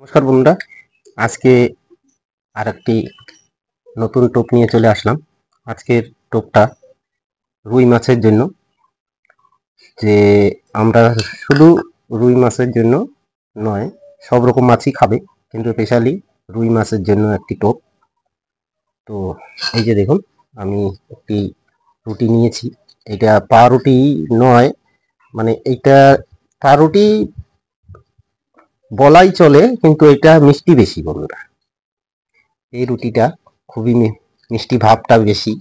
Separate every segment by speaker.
Speaker 1: নমস্কার বন্ধুরা, আজকে আরেকটি নতুন টোপ নিয়ে চলে আসলাম। আজকের টোপটা রুই মাছের জন্য। যে আমরা শুধু রুই মাছের জন্য নয়, সব রকম মাছই খাবে, কিন্তু স্পেশালি রুই মাছের জন্য একটি টোপ। তো এই যে দেখুন, আমি একটি রুটি নিয়েছি। এটা পাউরুটি নয়, মানে এইটা পাউরুটি বলাই চলে, কিন্তু এটা মিষ্টি বেশি বন্ধুরা। এই রুটিটা খুবই মিষ্টি ভাবটা বেশি।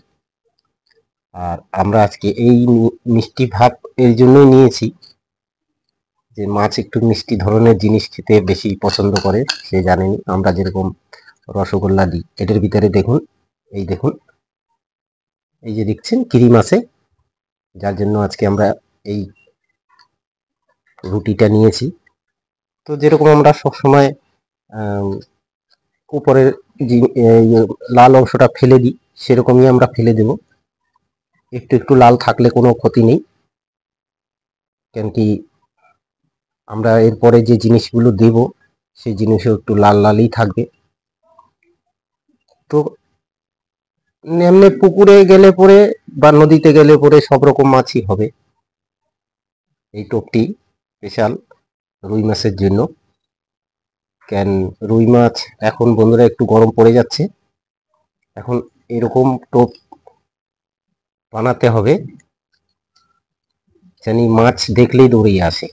Speaker 1: আর আমরা আজকে এই মিষ্টি ভাব এর জন্যই নিয়েছি যে মাছ একটু মিষ্টি ধরনের জিনিস খেতে বেশি পছন্দ করে। সে জানেন আমরা যেরকম রসগোল্লা দিই, এটার ভিতরে দেখুন, এই দেখুন, এই যে দেখছেন ক্রিম আছে, যার জন্য আজকে আমরা এই রুটিটা নিয়েছি। তো যেরকম আমরা সবসময় উপরের যে লাল অংশটা ফেলে দিই, সেরকমই আমরা ফেলে দেব। একটু একটু লাল থাকলে কোনো ক্ষতি নেই, কেন কি আমরা এরপরে যে জিনিসগুলো দেব সেই জিনিসও একটু লাল লালই থাকবে। তো এমনি পুকুরে গেলে পরে বা নদীতে গেলে পরে সব রকম মাছই হবে। এই টোপটি স্পেশাল রুই মাছের জন্য। কেন রুই মাছ এখন বন্ধুরা একটু গরম পড়ে যাচ্ছে, এখন এরকম টোপ বানাতে হবে জানি মাছ দেখলেই দৌড়িয়ে আসে।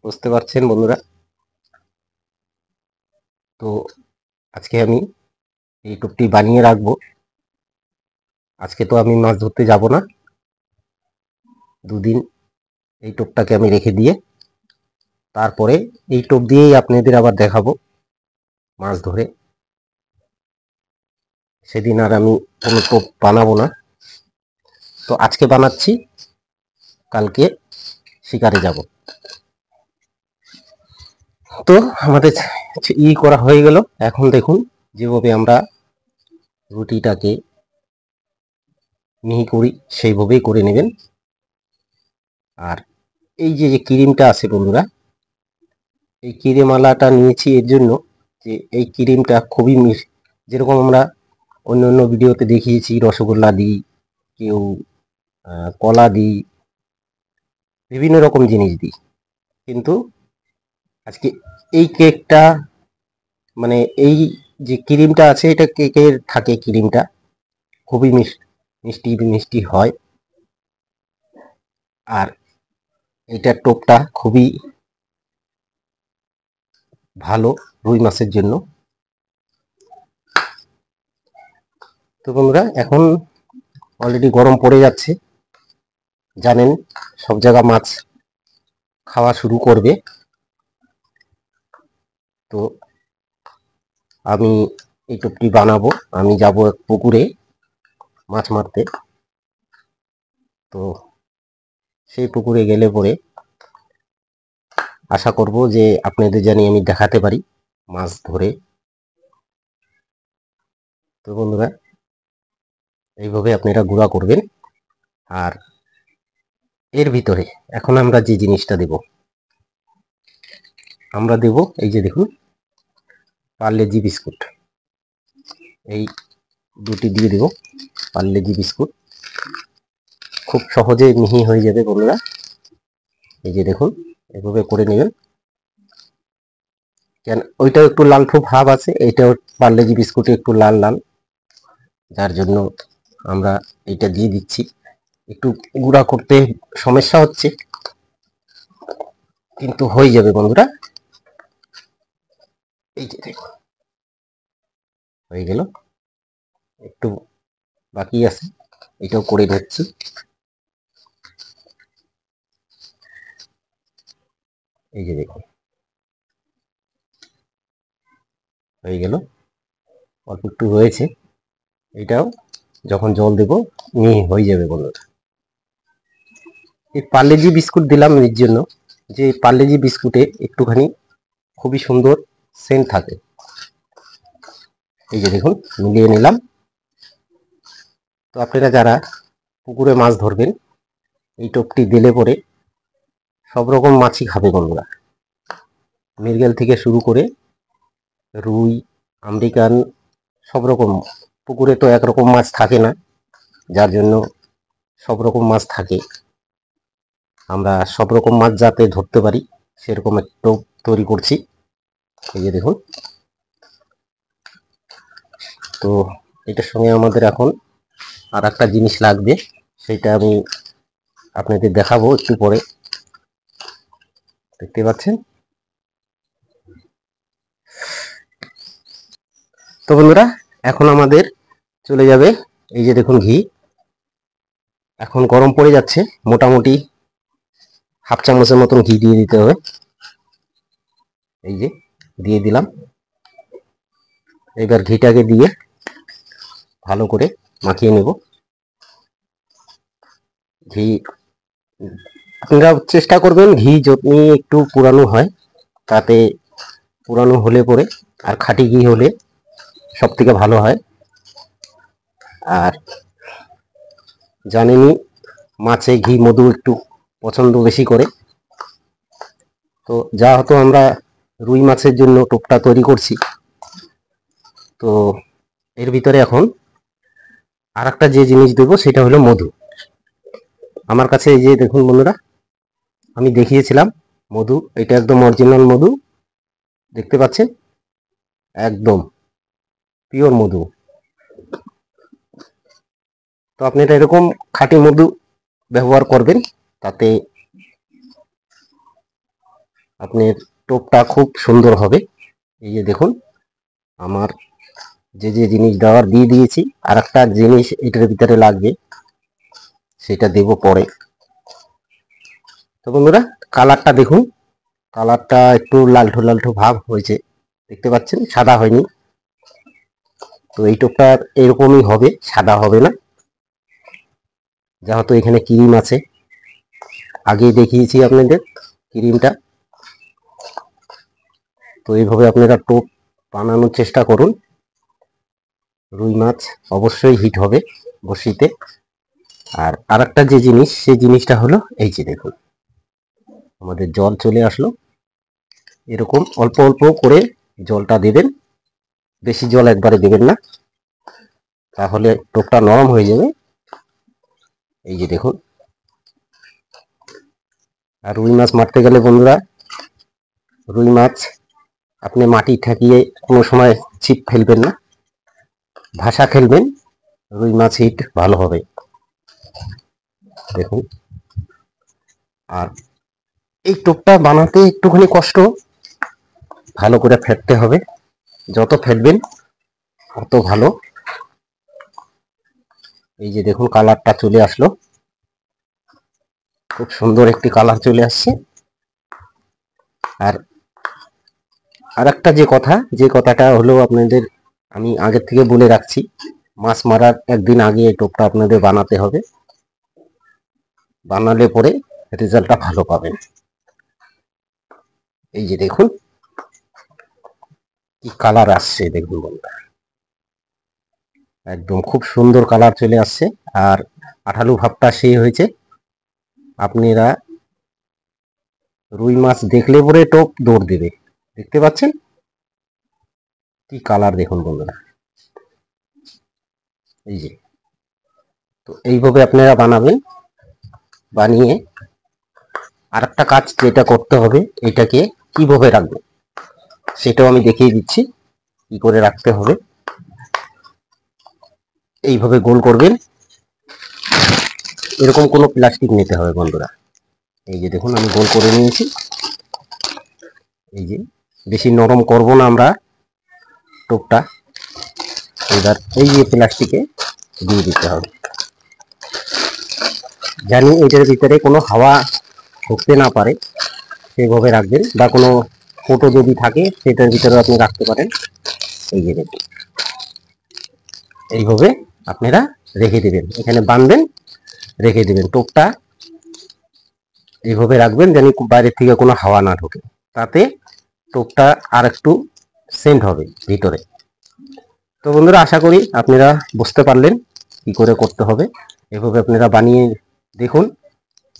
Speaker 1: বুঝতে পারছেন বন্ধুরা? তো আজকে আমি এই টোপটি বানিয়ে রাখবো। আজকে তো আমি মাছ ধরতে যাব না, দুদিন এই টোপটাকে আমি রেখে দিয়ে তারপরে এই টোপ দিয়েই আপনাদের আবার দেখাবো মাছ ধরে। সেদিন আর আমি কোনো টোপ বানাবো না। তো আজকে বানাচ্ছি, কালকে শিকারে যাব। তো আমাদের করা হয়ে গেল। এখন দেখুন যেভাবে আমরা রুটিটাকে মিহি করি সেইভাবেই করে নেবেন। আর এই যে ক্রিমটা আছে বন্ধুরা, এই ক্রিমওয়ালাটা নিয়েছি এর জন্য যে এই ক্রিমটা খুবই যেরকম আমরা অন্য অন্য ভিডিওতে দেখিয়েছি রসগোল্লা দিই, কেউ কলা দিই, বিভিন্ন রকম জিনিস দিই, কিন্তু আজকে এই কেকটা, মানে এই যে ক্রিমটা আছে, এটা কেকের থাকে ক্রিমটা খুবই মিষ্টি মিষ্টি হয়। আর এইটার টোপটা খুবই ভালো রুই মাছের জন্য। তো বন্ধুরা, এখন অলরেডি গরম পড়ে যাচ্ছে, জানেন সব জায়গা মাছ খাওয়া শুরু করবে। তো আমি এই টোপটি বানাবো, আমি যাব পুকুরে মাছ মারতে। তো সেই পুকুরে গেলে পরে আশা করব যে আপনাদের জানি আমি দেখাতে পারি মাছ ধরে। তো বন্ধুরা, এইভাবে আপনারা গুঁড়া করবেন। আর এর ভিতরে এখন আমরা যে জিনিসটা দেব, আমরা দেব এই যে দেখুন পার্লেজি বিস্কুট। এই দুটি দিয়ে দেব পার্লেজি বিস্কুট, খুব সহজে মিহি হয়ে যাবে বন্ধুরা। এই যে দেখুন, এভাবে করে নেবেন। কেন ওইটাও একটু লালঠো ভাব আছে, এইটাও পার্লেজি বিস্কুটে একটু লাল লাল, যার জন্য আমরা এটা দিয়ে দিচ্ছি। একটু গুঁড়া করতে সমস্যা হচ্ছে, কিন্তু হয়ে যাবে বন্ধুরা। এই যে দেখুন হয়ে গেল, একটু বাকি আছে, এটাও করে নিচ্ছি। এই যে দেখুন হয়ে গেল, অল্প একটু রয়েছে, এটাও যখন জল দেব মিহি হয়ে যাবে বন্ধুরা। এই পার্লেজি বিস্কুট দিলাম এর জন্য যে পার্লেজি বিস্কুটে একটুখানি খুবই সুন্দর সেন্ট থাকে। এই যে দেখুন মিলিয়ে নিলাম। তো আপনারা যারা পুকুরে মাছ ধরবেন, এই টোপটি দিলে পরে সব রকম মাছই খাবে বন্ধুরা। মৃগেল থেকে শুরু করে রুই, আমেরিকান সব রকম, পুকুরে তো একরকম মাছ থাকে না, যার জন্য সব রকম মাছ থাকে। আমরা সব রকম মাছ যাতে ধরতে পারি সেরকম একটু তৈরি করছি। এই যে দেখুন, তো এটার সঙ্গে আমাদের এখন আর একটা জিনিস লাগবে, সেটা আমি আপনাদের দেখাবো একটু পরে। দেখতে পাচ্ছেন তো বন্ধুরা, এখন আমাদের চলে যাবে, এই যে দেখুন ঘি এখন গরম পড়ে যাচ্ছে, মোটামুটি হাফ চামচের মতন ঘি দিয়ে দিতে হবে। এই যে দিয়ে দিলাম। এবার ঘিটাকে দিয়ে ভালো করে মাখিয়ে নেব। ঘি আপনারা চেষ্টা করবেন ঘি যত একটু পুরানো হয়, তাতে পুরানো হলে পরে আর খাঁটি ঘি হলে সব থেকে ভালো হয়। আর জানেনই মাছে ঘি মধু একটু পছন্দ বেশি করে, তো যা হতো আমরা রুই মাছের জন্য টোপটা তৈরি করছি। তো এর ভিতরে এখন আর একটা যে জিনিস দেবো সেটা হলো মধু। আমার কাছে এই যে দেখুন বন্ধুরা, আমি দেখিয়েছিলাম মধু, এটা একদম অরিজিনাল মধু, দেখতে পাচ্ছেন একদম পিওর মধু। তো আপনারা এরকম খাঁটি মধু ব্যবহার করবেন, তাতে আপনার টোপটা খুব সুন্দর হবে। এই যে দেখুন, আমার যে যে জিনিস দেওয়ার দিয়ে দিয়েছি, আর একটা জিনিস এটার ভিতরে লাগবে, সেটা দেব পরে। তো বন্ধুরা, কালারটা দেখুন, কালারটা একটু লালঠো লালঠো ভাব হয়েছে, দেখতে পাচ্ছেন, সাদা হয়নি। তো এই টোপটা এরকমই হবে, সাদা হবে না, যেহেতু এখানে ক্রিম আছে, আগে দেখিয়েছি আপনাদের ক্রিমটা। তো এইভাবে আপনারা টোপ বানানোর চেষ্টা করুন। রুই মাছ অবশ্যই হিট হবে বড়শিতে। আর আরেকটা যে জিনিস, সেই জিনিসটা হলো এই যে দেখুন, আমাদের জল চলে আসলো। এরকম অল্প অল্প করে জলটা দেবেন, বেশি জল একবারে দেবেন না, তাহলে টোপটা নরম হয়ে যাবে। এই যে দেখুন, আর রুই মাছ মারতে গেলে বন্ধুরা, রুই মাছ আপনি মাটি ঠেকিয়ে কোনো সময় ছিপ ফেলবেন না, ভাসা খেলবেন, রুই মাছ হিট ভালো হবে। দেখুন, আর এই টোপটা বানাতে একটুখানি কষ্ট, ভালো করে ফেটতে হবে, যত ফেটবেন তত ভালো। এই যে দেখুন, কালারটা চলে আসলো, খুব সুন্দর একটি কালার চলে আসছে। আর আরেকটা যে কথাটা হলো আপনাদের, আমি আগের থেকে বলে রাখছি, মাছ মারার একদিন আগে এই টোপটা আপনাদের বানাতে হবে, বানালে পরে রেজাল্টটা ভালো পাবেন। এই যে দেখুন কি কালার আসছে, দেখুন বন্ধুরা, একদম খুব সুন্দর কালার চলে আসছে, আর আঠালো ভাবটা সেই হয়েছে। আপনারা রুই মাছ দেখলে পরে টোপ দৌড় দেবে, দেখতে পাচ্ছেন কি কালার, দেখুন বন্ধুরা। এই যে, তো এইভাবে আপনারা বানাবেন, বানিয়ে আরেকটা কাজ যেটা করতে হবে, এটাকে কিভাবে রাখবেন সেটাও আমি দেখিয়ে দিচ্ছি কি করে রাখতে হবে। এইভাবে গোল করবেন, এরকম কোনো প্লাস্টিক নিতে হবে বন্ধুরা। এই যে দেখুন, আমি গোল করে নিয়েছি। এই যে, বেশি নরম করব না আমরা টোপটা। এবার এই যে প্লাস্টিকে দিয়ে দিতে হবে, জানি এটার ভিতরে কোনো হাওয়া ঢুকতে না পারে, সেভাবে রাখবেন, বা কোনো ফোটো যদি থাকে সেটার ভিতরে আপনি রাখতে পারেন। এই যে দেখুন, এইভাবে আপনারা রেখে দেবেন, এখানে বাঁধবেন, রেখে দেবেন টোপটা, এইভাবে রাখবেন যেন বাইরে থেকে কোনো হাওয়া না ঢোকে, তাতে টোপটা আর একটু সেন্ট হবে ভিতরে। তো বন্ধুরা, আশা করি আপনারা বুঝতে পারলেন কি করে করতে হবে। এভাবে আপনারা বানিয়ে দেখুন,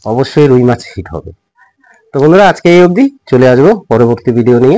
Speaker 1: অবশ্যই রুই মাছ হিট হবে। তো বন্ধুরা আজকে এই অবধি, চলে আসবো পরবর্তী ভিডিও নিয়ে।